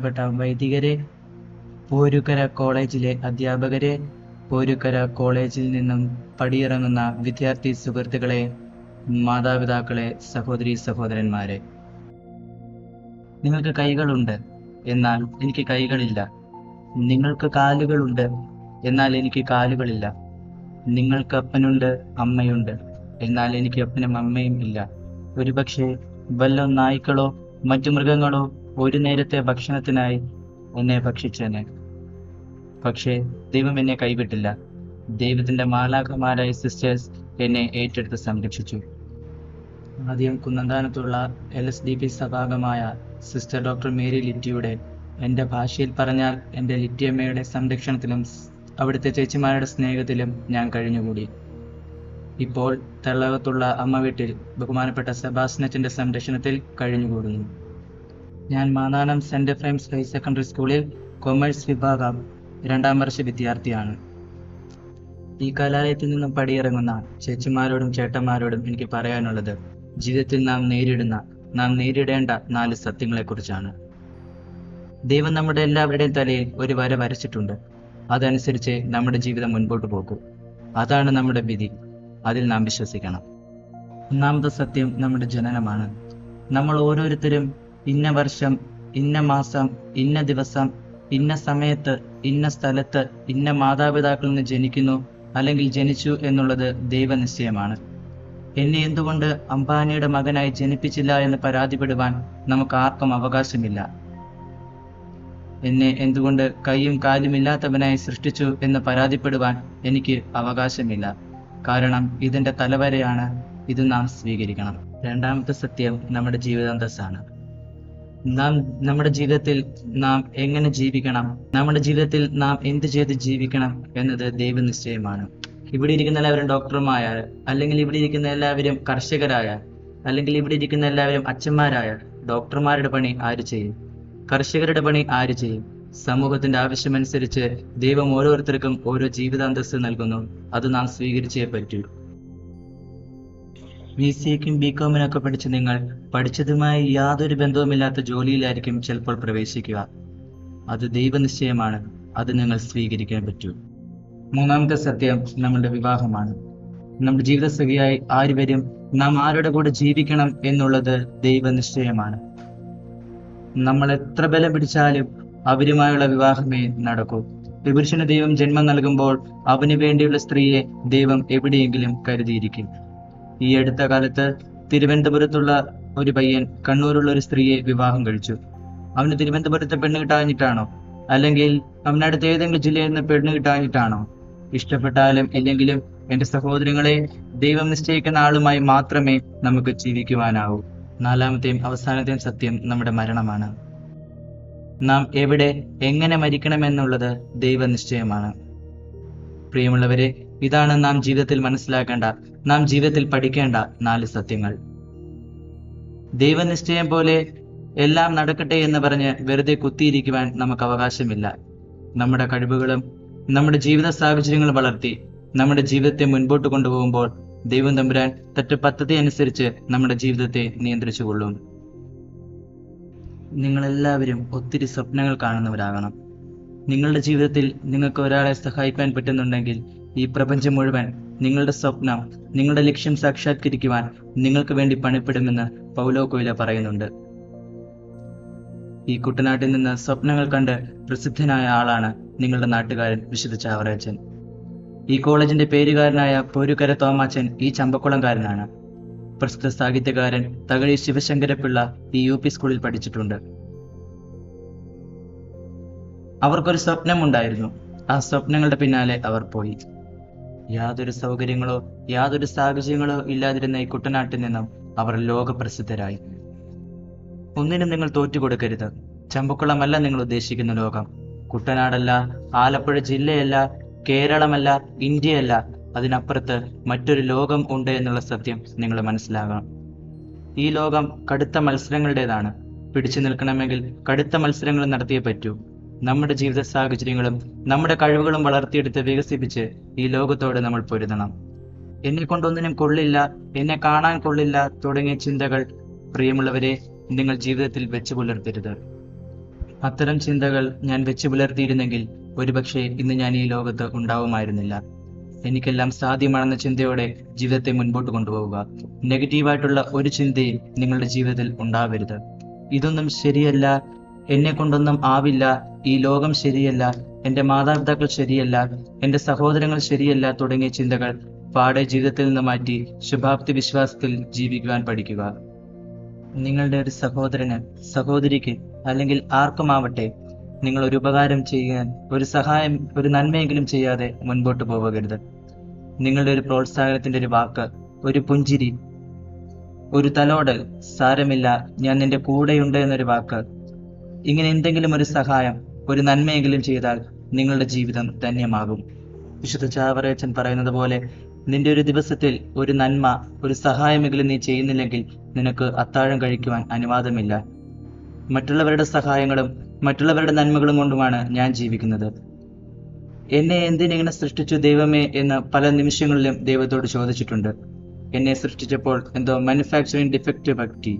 ബഹുമാനപ്പെട്ട വൈദികരെ, പോരുക്കര കോളേജിലെ അധ്യാപകരെ, പോരുക്കര കോളേജിൽ നിന്നും പടിയിറങ്ങുന്ന വിദ്യാർത്ഥി സുഹൃത്തുക്കളെ, മാതാപിതാക്കളെ, സഹോദരീ സഹോദരന്മാരെ. നിങ്ങൾക്ക് കൈകളുണ്ട്, എന്നാൽ എനിക്ക് കൈകളില്ല. നിങ്ങൾക്ക് കാലുകളുണ്ട്, എന്നാൽ എനിക്ക് കാലുകളില്ല. നിങ്ങൾക്ക് അപ്പനുണ്ട്, അമ്മയുണ്ട്, എന്നാൽ എനിക്ക് അപ്പനും അമ്മയും ഇല്ല. ഒരുപക്ഷെ വല്ല നായ്ക്കളോ മറ്റു മൃഗങ്ങളോ ഒരു നേരത്തെ ഭക്ഷണത്തിനായി എന്നെ ഭക്ഷിച്ചേനെ. പക്ഷേ ദൈവം എന്നെ കൈവിട്ടില്ല. ദൈവത്തിന്റെ മാലാഖമാരായ സിസ്റ്റേഴ്സ് എന്നെ ഏറ്റെടുത്ത് സംരക്ഷിച്ചു. ആദ്യം കുന്നന്താനത്തുള്ള LSDP സഭാംഗമായ സിസ്റ്റർ ഡോക്ടർ മേരി ലിറ്റിയുടെ, എൻ്റെ ഭാഷയിൽ പറഞ്ഞാൽ എൻ്റെ ലിറ്റിയമ്മയുടെ സംരക്ഷണത്തിലും അവിടുത്തെ ചേച്ചിമാരുടെ സ്നേഹത്തിലും ഞാൻ കഴിഞ്ഞുകൂടി. ഇപ്പോൾ തെള്ളകത്തുള്ള അമ്മ വീട്ടിൽ ബഹുമാനപ്പെട്ട സെബാസ്റ്റ്യനച്ചൻ്റെ സംരക്ഷണത്തിൽ കഴിഞ്ഞുകൂടുന്നു. ഞാൻ Mannanam saint Ephraim's higher secondary സ്കൂളിൽ കൊമേഴ്സ് വിഭാഗം 2ാം വർഷ വിദ്യാർത്ഥിയാണ്. ഈ കലാലയത്തിൽ നിന്നും പടിയിറങ്ങുന്ന ചേച്ചിമാരോടും ചേട്ടന്മാരോടും എനിക്ക് പറയാനുള്ളത്, ജീവിതത്തിൽ നാം നേരിടേണ്ട 4 സത്യങ്ങളെക്കുറിച്ചാണ്. ദൈവം നമ്മുടെ എല്ലാവരുടെയും തലയിൽ ഒരു വര വരച്ചിട്ടുണ്ട്. അതനുസരിച്ച് നമ്മുടെ ജീവിതം മുൻപോട്ട് പോകും. അതാണ് നമ്മുടെ വിധി. അതിൽ നാം വിശ്വസിക്കണം. ഒന്നാമത്തെ സത്യം നമ്മുടെ ജനനമാണ്. നമ്മൾ ഓരോരുത്തരും ഇന്ന വർഷം, ഇന്ന മാസം, ഇന്ന ദിവസം, ഇന്ന സമയത്ത്, ഇന്ന സ്ഥലത്ത്, ഇന്ന മാതാപിതാക്കളിൽ നിന്ന് ജനിക്കുന്നു അല്ലെങ്കിൽ ജനിച്ചു എന്നുള്ളത് ദൈവനിശ്ചയമാണ്. എന്നെ എന്തുകൊണ്ട് അംബാനിയുടെ മകനായി ജനിപ്പിച്ചില്ല എന്ന് പരാതിപ്പെടുവാൻ നമുക്ക് ആർക്കും അവകാശമില്ല. എന്നെ എന്തുകൊണ്ട് കൈയും കാലും ഇല്ലാത്തവനായി സൃഷ്ടിച്ചു എന്ന് പരാതിപ്പെടുവാൻ എനിക്ക് അവകാശമില്ല. കാരണം ഇതെന്റെ തലവരെയാണ്. ഇത് നാം സ്വീകരിക്കണം. രണ്ടാമത്തെ സത്യം നമ്മുടെ ജീവിതാന്തസ്സാണ്. നമ്മുടെ ജീവിതത്തിൽ നാം എങ്ങനെ ജീവിക്കണം, നമ്മുടെ ജീവിതത്തിൽ നാം എന്ത് ചെയ്ത് ജീവിക്കണം എന്നത് ദൈവനിശ്ചയമാണ്. ഇവിടെ ഇരിക്കുന്ന എല്ലാവരും ഡോക്ടർമാരായ, അല്ലെങ്കിൽ ഇവിടെ ഇരിക്കുന്ന എല്ലാവരും കർഷകരായ, അല്ലെങ്കിൽ ഇവിടെ ഇരിക്കുന്ന എല്ലാവരും അച്ഛന്മാരായ, ഡോക്ടർമാരുടെ പണി ആര് ചെയ്യും? കർഷകരുടെ പണി ആര് ചെയ്യും? സമൂഹത്തിന്റെ ആവശ്യമനുസരിച്ച് ദൈവം ഓരോരുത്തർക്കും ഓരോ ജീവിതാന്തസ്സ് നൽകുന്നു. അത് നാം സ്വീകരിച്ചേ പറ്റൂ. BCAക്കും BComനൊക്കെ പഠിച്ച് നിങ്ങൾ പഠിച്ചതുമായി യാതൊരു ബന്ധവുമില്ലാത്ത ജോലിയിലായിരിക്കും ചിലപ്പോൾ പ്രവേശിക്കുക. അത് ദൈവനിശ്ചയമാണ്. അത് നിങ്ങൾ സ്വീകരിക്കാൻ പറ്റൂ. മൂന്നാമത്തെ സത്യം നമ്മുടെ വിവാഹമാണ്. നമ്മുടെ ജീവിതസഖിയായി ആര് വരും, നാം ആരുടെ കൂടെ ജീവിക്കണം എന്നുള്ളത് ദൈവനിശ്ചയമാണ്. നമ്മൾ എത്ര ബലം പിടിച്ചാലും അവരുമായുള്ള വിവാഹമേ നടക്കൂ. പുരുഷന് ദൈവം ജന്മം നൽകുമ്പോൾ അവന് വേണ്ടിയുള്ള സ്ത്രീയെ ദൈവം എവിടെയെങ്കിലും കരുതിയിരിക്കും. ഈ അടുത്ത കാലത്ത് തിരുവനന്തപുരത്തുള്ള ഒരു പയ്യൻ കണ്ണൂരുള്ള ഒരു സ്ത്രീയെ വിവാഹം കഴിച്ചു. അവന് തിരുവനന്തപുരത്തെ പെണ്ണ് കിട്ടാഞ്ഞിട്ടാണോ, അല്ലെങ്കിൽ അവനടുത്ത് ഏതെങ്കിലും ജില്ലയിൽ നിന്ന് പെണ്ണ് കിട്ടാഞ്ഞിട്ടാണോ? ഇഷ്ടപ്പെട്ടാലും ഇല്ലെങ്കിലും എന്റെ സഹോദരങ്ങളെ, ദൈവം നിശ്ചയിക്കുന്ന ആളുമായി മാത്രമേ നമുക്ക് ജീവിക്കുവാനാവൂ. നാലാമത്തെയും അവസാനത്തെയും സത്യം നമ്മുടെ മരണമാണ്. നാം എവിടെ എങ്ങനെ മരിക്കണമെന്നുള്ളത് ദൈവനിശ്ചയമാണ്. പ്രിയമുള്ളവരെ, ഇതാണ് നാം ജീവിതത്തിൽ മനസ്സിലാക്കേണ്ട, നാം ജീവിതത്തിൽ പഠിക്കേണ്ട 4 സത്യങ്ങൾ. ദൈവനിശ്ചയം പോലെ എല്ലാം നടക്കട്ടെ എന്ന് പറഞ്ഞ് വെറുതെ കുത്തിയിരിക്കുവാൻ നമുക്ക് അവകാശമില്ല. നമ്മുടെ കഴിവുകളും നമ്മുടെ ജീവിത സാഹചര്യങ്ങളും വളർത്തി നമ്മുടെ ജീവിതത്തെ മുൻപോട്ട് കൊണ്ടുപോകുമ്പോൾ ദൈവം തമ്പുരാൻ തന്റെ പദ്ധതി അനുസരിച്ച് നമ്മുടെ ജീവിതത്തെ നിയന്ത്രിച്ചുകൊള്ളും. നിങ്ങളെല്ലാവരും ഒത്തിരി സ്വപ്നങ്ങൾ കാണുന്നവരാകണം. നിങ്ങളുടെ ജീവിതത്തിൽ നിങ്ങൾക്ക് ഒരാളെ സഹായിക്കാൻ പറ്റുന്നുണ്ടെങ്കിൽ ഈ പ്രപഞ്ചം മുഴുവൻ നിങ്ങളുടെ സ്വപ്നം, നിങ്ങളുടെ ലക്ഷ്യം സാക്ഷാത്കരിക്കുവാൻ നിങ്ങൾക്ക് വേണ്ടി പണിപ്പെടുമെന്ന് പൗലോ കൊയ്ലോ പറയുന്നുണ്ട്. ഈ കുട്ടനാട്ടിൽ നിന്ന് സ്വപ്നങ്ങൾ കണ്ട് പ്രസിദ്ധനായ ആളാണ് നിങ്ങളുടെ നാട്ടുകാരൻ വിശുദ്ധ ചാവറയച്ചൻ. ഈ കോളേജിന്റെ പേരുകാരനായ പോരുക്കര തോമാച്ചൻ ഈ ചമ്പക്കുളംകാരനാണ്. പ്രസിദ്ധ സാഹിത്യകാരൻ തകഴി ശിവശങ്കരപിള്ള ഈ UP സ്കൂളിൽ പഠിച്ചിട്ടുണ്ട്. അവർക്കൊരു സ്വപ്നമുണ്ടായിരുന്നു. ആ സ്വപ്നങ്ങളുടെ പിന്നാലെ അവർ പോയി. യാതൊരു സൗകര്യങ്ങളോ യാതൊരു സാഹചര്യങ്ങളോ ഇല്ലാതിരുന്ന ഈ കുട്ടനാട്ടിൽ നിന്നും അവർ ലോകപ്രസിദ്ധരായി. ഒന്നിനും നിങ്ങൾ തോറ്റുകൊടുക്കരുത്. ചമ്പക്കുളമല്ല നിങ്ങൾ ഉദ്ദേശിക്കുന്ന ലോകം. കുട്ടനാടല്ല, ആലപ്പുഴ ജില്ലയല്ല, കേരളമല്ല, ഇന്ത്യയല്ല, അതിനപ്പുറത്ത് മറ്റൊരു ലോകം ഉണ്ട് എന്നുള്ള സത്യം നിങ്ങൾ മനസ്സിലാകണം. ഈ ലോകം കടുത്ത മത്സരങ്ങളുടേതാണ്. പിടിച്ചു നിൽക്കണമെങ്കിൽ കടുത്ത മത്സരങ്ങൾ നടത്തിയേ പറ്റൂ. നമ്മുടെ ജീവിത സാഹചര്യങ്ങളും നമ്മുടെ കഴിവുകളും വളർത്തിയെടുത്ത് വികസിപ്പിച്ച് ഈ ലോകത്തോട് നമ്മൾ പൊരുതണം. എന്നെ കൊണ്ടൊന്നിനും കൊള്ളില്ല, എന്നെ കാണാൻ കൊള്ളില്ല തുടങ്ങിയ ചിന്തകൾ പ്രിയമുള്ളവരെ നിങ്ങൾ ജീവിതത്തിൽ വെച്ചു പുലർത്തരുത്. അത്തരം ചിന്തകൾ ഞാൻ വെച്ചു പുലർത്തിയിരുന്നെങ്കിൽ ഒരുപക്ഷെ ഇന്ന് ഞാൻ ഈ ലോകത്ത് ഉണ്ടാവുമായിരുന്നില്ല. എനിക്കെല്ലാം സാധ്യമാണെന്ന ചിന്തയോടെ ജീവിതത്തെ മുൻപോട്ട് കൊണ്ടുപോവുക. നെഗറ്റീവായിട്ടുള്ള ഒരു ചിന്തയും നിങ്ങളുടെ ജീവിതത്തിൽ ഉണ്ടാവരുത്. ഇതൊന്നും ശരിയല്ല, എന്നെ കൊണ്ടൊന്നും ആവില്ല, ഈ ലോകം ശരിയല്ല, എൻ്റെ മാതാപിതാക്കൾ ശരിയല്ല, എൻ്റെ സഹോദരങ്ങൾ ശരിയല്ല തുടങ്ങിയ ചിന്തകൾ പാടെ ജീവിതത്തിൽ നിന്ന് മാറ്റി ശുഭാപ്തി വിശ്വാസത്തിൽ ജീവിക്കുവാൻ പഠിക്കുക. നിങ്ങളുടെ ഒരു സഹോദരന്, സഹോദരിക്ക് അല്ലെങ്കിൽ ആർക്കുമാവട്ടെ നിങ്ങൾ ഒരു ഉപകാരം ചെയ്യാൻ, ഒരു സഹായം, ഒരു നന്മയെങ്കിലും ചെയ്യാതെ മുൻപോട്ട് പോകരുത്. നിങ്ങളുടെ ഒരു പ്രോത്സാഹനത്തിന്റെ ഒരു വാക്ക്, ഒരു പുഞ്ചിരി, ഒരു തലോടൽ, സാരമില്ല ഞാൻ നിന്റെ കൂടെയുണ്ട് എന്നൊരു വാക്ക്, ഇങ്ങനെ എന്തെങ്കിലും ഒരു സഹായം, ഒരു നന്മയെങ്കിലും ചെയ്താൽ നിങ്ങളുടെ ജീവിതം ധന്യമാകും. വിശുദ്ധ ചാവറയച്ചൻ പറയുന്നത് പോലെ, നിന്റെ ഒരു ദിവസത്തിൽ ഒരു നന്മ, ഒരു സഹായമെങ്കിലും നീ ചെയ്യുന്നില്ലെങ്കിൽ നിനക്ക് അത്താഴം കഴിക്കുവാൻ അനുവാദമില്ല. മറ്റുള്ളവരുടെ സഹായങ്ങളും മറ്റുള്ളവരുടെ നന്മകളും കൊണ്ടുമാണ് ഞാൻ ജീവിക്കുന്നത്. എന്നെ എന്തിനിങ്ങനെ സൃഷ്ടിച്ചു ദൈവമേ എന്ന് പല നിമിഷങ്ങളിലും ദൈവത്തോട് ചോദിച്ചിട്ടുണ്ട്. എന്നെ സൃഷ്ടിച്ചപ്പോൾ എന്തോ മാനുഫാക്ചറിങ് ഡിഫക്റ്റ് പറ്റി.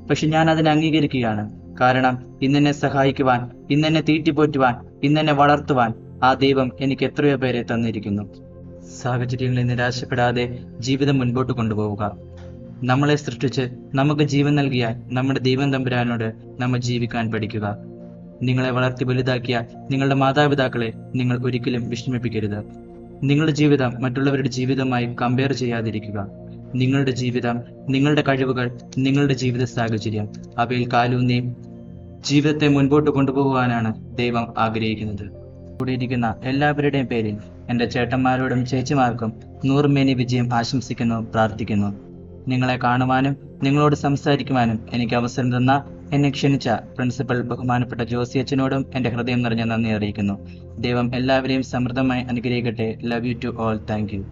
പക്ഷെ ഞാൻ അതിനെ അംഗീകരിക്കുകയാണ്. കാരണം ഇന്നെന്നെ സഹായിക്കുവാൻ, ഇന്നെന്നെ തീറ്റിപ്പോറ്റുവാൻ, ഇന്നെന്നെ വളർത്തുവാൻ ആ ദൈവം എനിക്ക് എത്രയോ പേരെ തന്നിരിക്കുന്നു. സാഹചര്യങ്ങളിൽ നിരാശപ്പെടാതെ ജീവിതം മുൻപോട്ട് കൊണ്ടുപോവുക. നമ്മളെ സൃഷ്ടിച്ച് നമുക്ക് ജീവൻ നൽകിയ നമ്മുടെ ദൈവം തമ്പുരാനോട് നമ്മൾ ജീവിക്കാൻ പഠിക്കുക. നിങ്ങളെ വളർത്തി വലുതാക്കിയ നിങ്ങളുടെ മാതാപിതാക്കളെ നിങ്ങൾ ഒരിക്കലും വിഷമിപ്പിക്കരുത്. നിങ്ങളുടെ ജീവിതം മറ്റുള്ളവരുടെ ജീവിതമായി കമ്പയർ ചെയ്യാതിരിക്കുക. നിങ്ങളുടെ ജീവിതം, നിങ്ങളുടെ കഴിവുകൾ, നിങ്ങളുടെ ജീവിത സാഹചര്യം, അവയിൽ കാലൂന്നി ജീവിതത്തെ മുൻപോട്ട് കൊണ്ടുപോകുവാനാണ് ദൈവം ആഗ്രഹിക്കുന്നത്. കൂടിയിരിക്കുന്ന എല്ലാവരുടെയും പേരിൽ എൻ്റെ ചേട്ടന്മാരോടും ചേച്ചിമാർക്കും നൂറുമേനി വിജയം ആശംസിക്കുന്നു, പ്രാർത്ഥിക്കുന്നു. നിങ്ങളെ കാണുവാനും നിങ്ങളോട് സംസാരിക്കുവാനും എനിക്ക് അവസരം തന്ന, എന്നെ ക്ഷണിച്ച പ്രിൻസിപ്പൽ ബഹുമാനപ്പെട്ട ജോസി അച്ഛനോടും എൻ്റെ ഹൃദയം നിറഞ്ഞ നന്ദി അറിയിക്കുന്നു. ദൈവം എല്ലാവരെയും സമൃദ്ധമായി അനുഗ്രഹിക്കട്ടെ. Love you to all. Thank U.